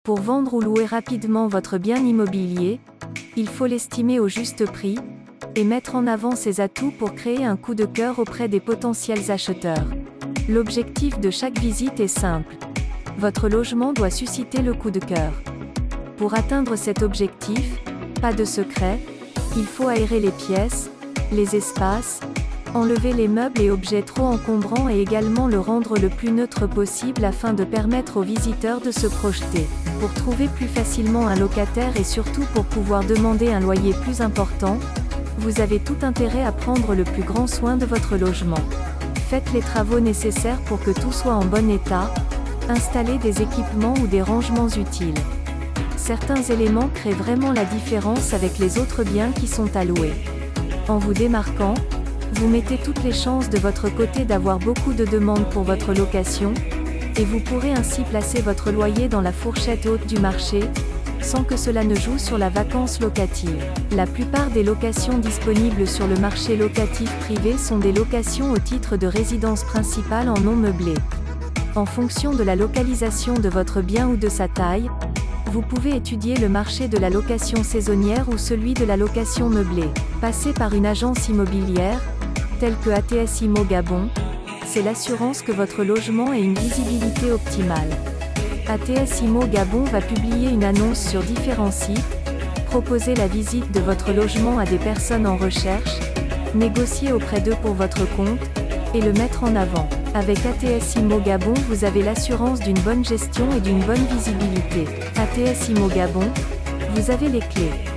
Pour vendre ou louer rapidement votre bien immobilier, il faut l'estimer au juste prix, et mettre en avant ses atouts pour créer un coup de cœur auprès des potentiels acheteurs. L'objectif de chaque visite est simple. Votre logement doit susciter le coup de cœur. Pour atteindre cet objectif, pas de secret, il faut aérer les pièces, les espaces, enlever les meubles et objets trop encombrants et également le rendre le plus neutre possible afin de permettre aux visiteurs de se projeter. Pour trouver plus facilement un locataire et surtout pour pouvoir demander un loyer plus important, vous avez tout intérêt à prendre le plus grand soin de votre logement. Faites les travaux nécessaires pour que tout soit en bon état, installez des équipements ou des rangements utiles. Certains éléments créent vraiment la différence avec les autres biens qui sont à louer. En vous démarquant, vous mettez toutes les chances de votre côté d'avoir beaucoup de demandes pour votre location, et vous pourrez ainsi placer votre loyer dans la fourchette haute du marché, sans que cela ne joue sur la vacance locative. La plupart des locations disponibles sur le marché locatif privé sont des locations au titre de résidence principale en non meublé. En fonction de la localisation de votre bien ou de sa taille, vous pouvez étudier le marché de la location saisonnière ou celui de la location meublée. Passer par une agence immobilière, telle que ATS Immo Gabon, c'est l'assurance que votre logement ait une visibilité optimale. ATS Immo Gabon va publier une annonce sur différents sites, proposer la visite de votre logement à des personnes en recherche, négocier auprès d'eux pour votre compte, et le mettre en avant. Avec ATS Immo Gabon, vous avez l'assurance d'une bonne gestion et d'une bonne visibilité. ATS Immo Gabon, vous avez les clés.